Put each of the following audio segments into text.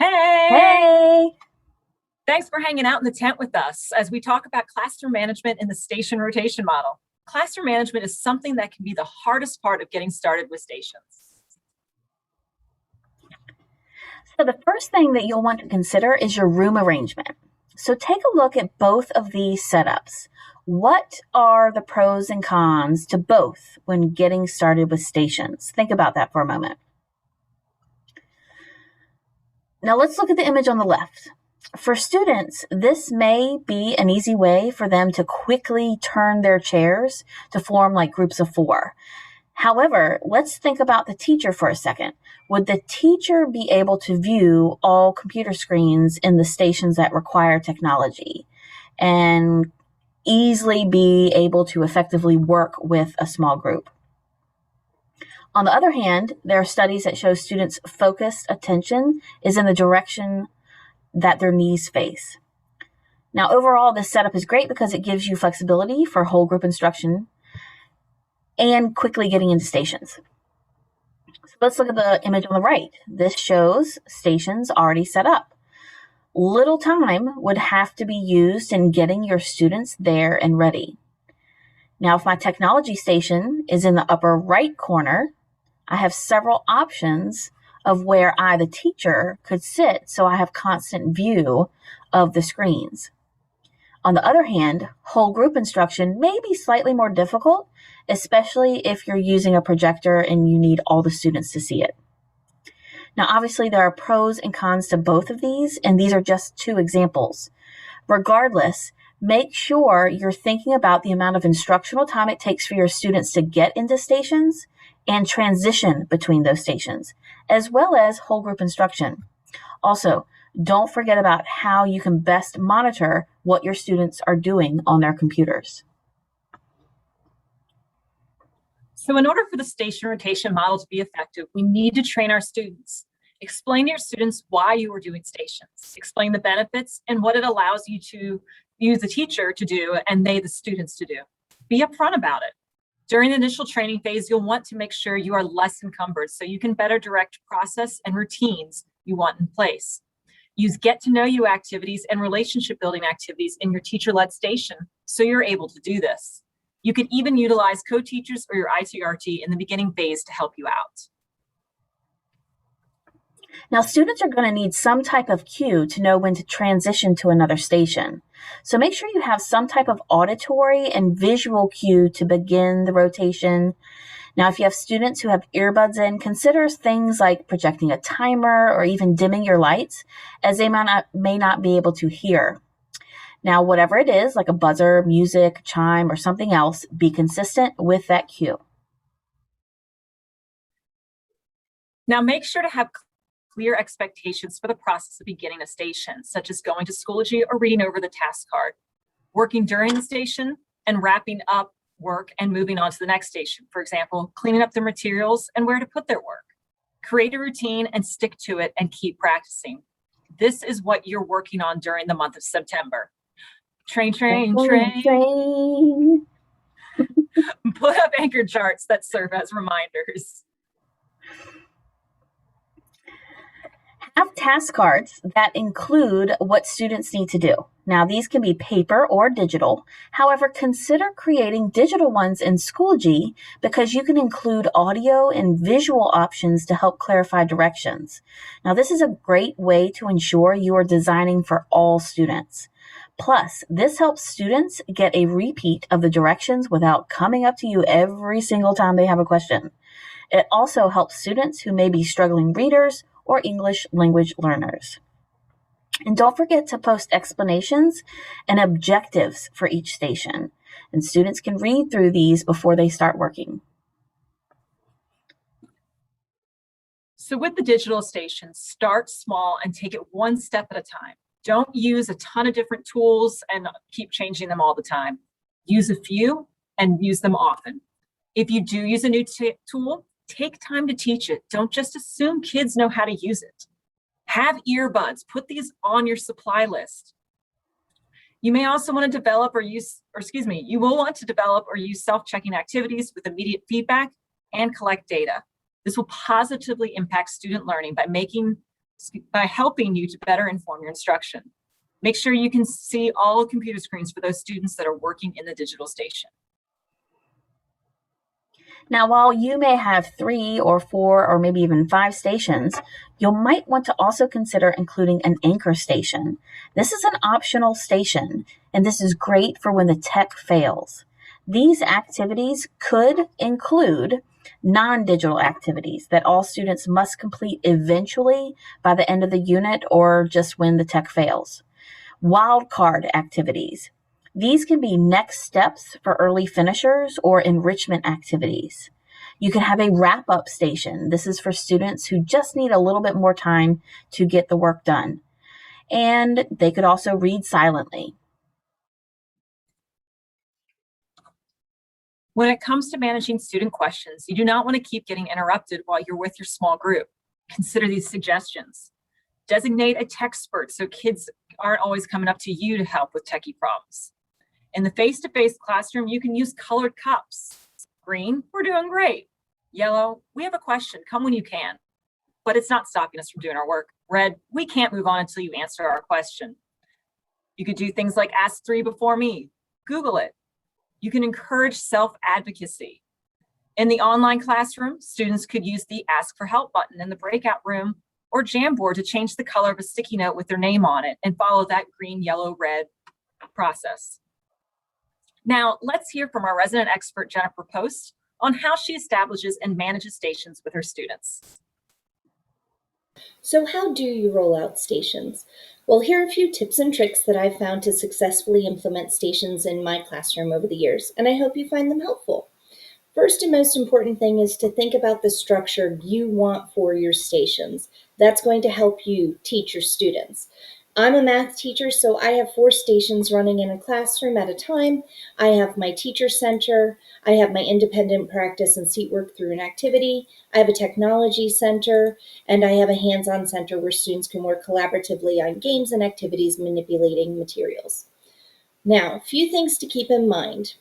Hey, Hey! thanks for hanging out in the tent with us as we talk about classroom management in the station rotation model. Classroom management is something that can be the hardest part of getting started with stations. So the first thing that you'll want to consider is your room arrangement. So take a look at both of these setups. What are the pros and cons to both when getting started with stations? Think about that for a moment. Now let's look at the image on the left. For students, this may be an easy way for them to quickly turn their chairs to form like groups of four. However, let's think about the teacher for a second. Would the teacher be able to view all computer screens in the stations that require technology and easily be able to effectively work with a small group? On the other hand, there are studies that show students' focused attention is in the direction that their knees face. Now, overall, this setup is great because it gives you flexibility for whole group instruction and quickly getting into stations. So let's look at the image on the right. This shows stations already set up. Little time would have to be used in getting your students there and ready. Now, if my technology station is in the upper right corner, I have several options of where I, the teacher, could sit so I have constant view of the screens. On the other hand, whole group instruction may be slightly more difficult, especially if you're using a projector and you need all the students to see it. Now, obviously, there are pros and cons to both of these, and these are just two examples. Regardless, make sure you're thinking about the amount of instructional time it takes for your students to get into stations and transition between those stations, as well as whole group instruction. Also, don't forget about how you can best monitor what your students are doing on their computers. So in order for the station rotation model to be effective, we need to train our students. Explain to your students why you are doing stations. Explain the benefits and what it allows you to use the teacher to do and they, the students, to do. Be upfront about it. During the initial training phase, you'll want to make sure you are less encumbered so you can better direct process and routines you want in place. Use get-to-know-you activities and relationship-building activities in your teacher-led station so you're able to do this. You could even utilize co-teachers or your ITRT in the beginning phase to help you out. Now, students are going to need some type of cue to know when to transition to another station. So make sure you have some type of auditory and visual cue to begin the rotation. Now, if you have students who have earbuds in, consider things like projecting a timer or even dimming your lights, as they may not be able to hear. Now, whatever it is, like a buzzer, music, chime, or something else, be consistent with that cue. Now, make sure to have clear expectations for the process of beginning a station, such as going to Schoology or reading over the task card, working during the station, and wrapping up work and moving on to the next station. For example, cleaning up their materials and where to put their work. Create a routine and stick to it and keep practicing. This is what you're working on during the month of September. Train, train, train. Train. Put up anchor charts that serve as reminders. Have task cards that include what students need to do. Now, these can be paper or digital. However, consider creating digital ones in Schoology because you can include audio and visual options to help clarify directions. Now, this is a great way to ensure you are designing for all students. Plus, this helps students get a repeat of the directions without coming up to you every single time they have a question. It also helps students who may be struggling readers or English language learners. And don't forget to post explanations and objectives for each station. And students can read through these before they start working. So with the digital stations, start small and take it one step at a time. Don't use a ton of different tools and keep changing them all the time. Use a few and use them often. If you do use a new tool, take time to teach it. Don't just assume kids know how to use it. Have earbuds. Put these on your supply list. You may also want to develop you will want to develop or use self-checking activities with immediate feedback and collect data. This will positively impact student learning by making by helping you to better inform your instruction. Make sure you can see all computer screens for those students that are working in the digital station. Now, while you may have 3 or 4 or maybe even 5 stations, you might want to also consider including an anchor station. This is an optional station, and this is great for when the tech fails. These activities could include non-digital activities that all students must complete eventually by the end of the unit or just when the tech fails. Wildcard activities. These can be next steps for early finishers or enrichment activities. You can have a wrap-up station. This is for students who just need a little bit more time to get the work done. And they could also read silently. When it comes to managing student questions, you do not want to keep getting interrupted while you're with your small group. Consider these suggestions. Designate a techspert so kids aren't always coming up to you to help with techie problems. In the face-to-face classroom, you can use colored cups. Green, we're doing great. Yellow, we have a question, come when you can. But it's not stopping us from doing our work. Red, we can't move on until you answer our question. You could do things like ask 3 before me. Google it. You can encourage self-advocacy. In the online classroom, students could use the Ask for Help button in the breakout room or Jamboard to change the color of a sticky note with their name on it and follow that green, yellow, red process. Now, let's hear from our resident expert, Jennifer Post, on how she establishes and manages stations with her students. So how do you roll out stations? Well, here are a few tips and tricks that I've found to successfully implement stations in my classroom over the years, and I hope you find them helpful. First and most important thing is to think about the structure you want for your stations. That's going to help you teach your students. I'm a math teacher, so I have 4 stations running in a classroom at a time. I have my teacher center, I have my independent practice and seat work through an activity, I have a technology center, and I have a hands-on center where students can work collaboratively on games and activities manipulating materials. Now, a few things to keep in mind.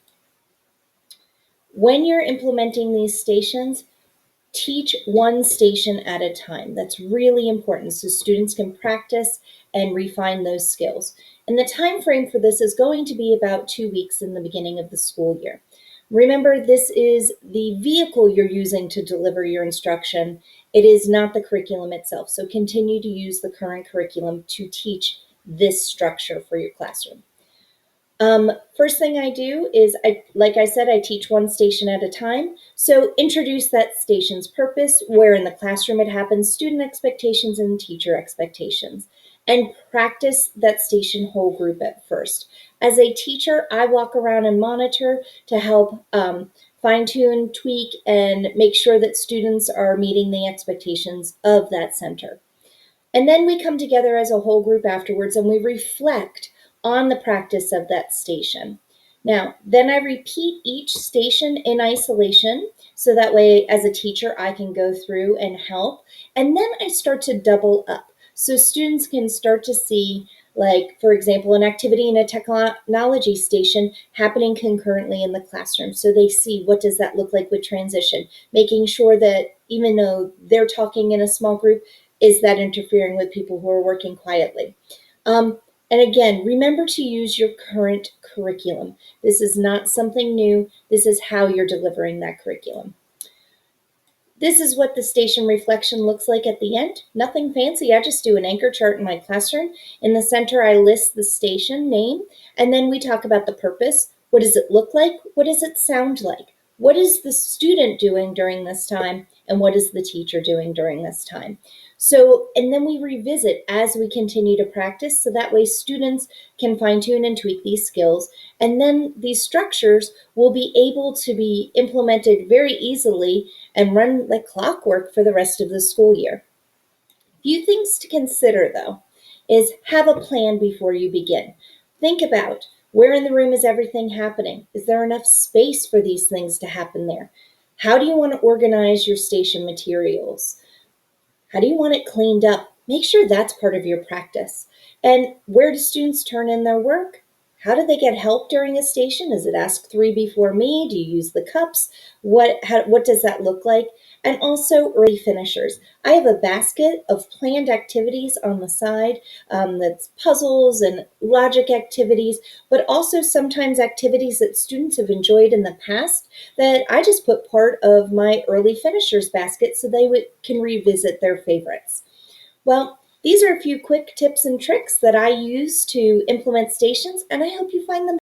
When you're implementing these stations, teach one station at a time. That's really important so students can practice and refine those skills. And the time frame for this is going to be about 2 weeks in the beginning of the school year. Remember, this is the vehicle you're using to deliver your instruction. It is not the curriculum itself. So continue to use the current curriculum to teach this structure for your classroom. First thing I do is, like I said, I teach one station at a time. So introduce that station's purpose, where in the classroom it happens, student expectations and teacher expectations, and practice that station whole group at first. As a teacher, I walk around and monitor to help fine-tune, tweak, and make sure that students are meeting the expectations of that center. And then we come together as a whole group afterwards and we reflect on the practice of that station. Now, then I repeat each station in isolation, so that way as a teacher I can go through and help. And then I start to double up, so students can start to see, like, for example, an activity in a technology station happening concurrently in the classroom. So they see, what does that look like with transition? Making sure that even though they're talking in a small group, is that interfering with people who are working quietly? And again, remember to use your current curriculum. This is not something new. This is how you're delivering that curriculum. This is what the station reflection looks like at the end. Nothing fancy. I just do an anchor chart in my classroom. In the center, I list the station name, and then we talk about the purpose. What does it look like? What does it sound like? What is the student doing during this time? And what is the teacher doing during this time? So, and then we revisit as we continue to practice, so that way students can fine tune and tweak these skills. And then these structures will be able to be implemented very easily and run like clockwork for the rest of the school year. Few things to consider though is have a plan before you begin. Think about, where in the room is everything happening? Is there enough space for these things to happen there? How do you want to organize your station materials? How do you want it cleaned up? Make sure that's part of your practice. And where do students turn in their work? How do they get help during a station? Is it ask 3 before me? Do you use the cups? What does that look like? and also early finishers. I have a basket of planned activities on the side that's puzzles and logic activities, but also sometimes activities that students have enjoyed in the past that I just put part of my early finishers basket so they can revisit their favorites. Well, these are a few quick tips and tricks that I use to implement stations, and I hope you find them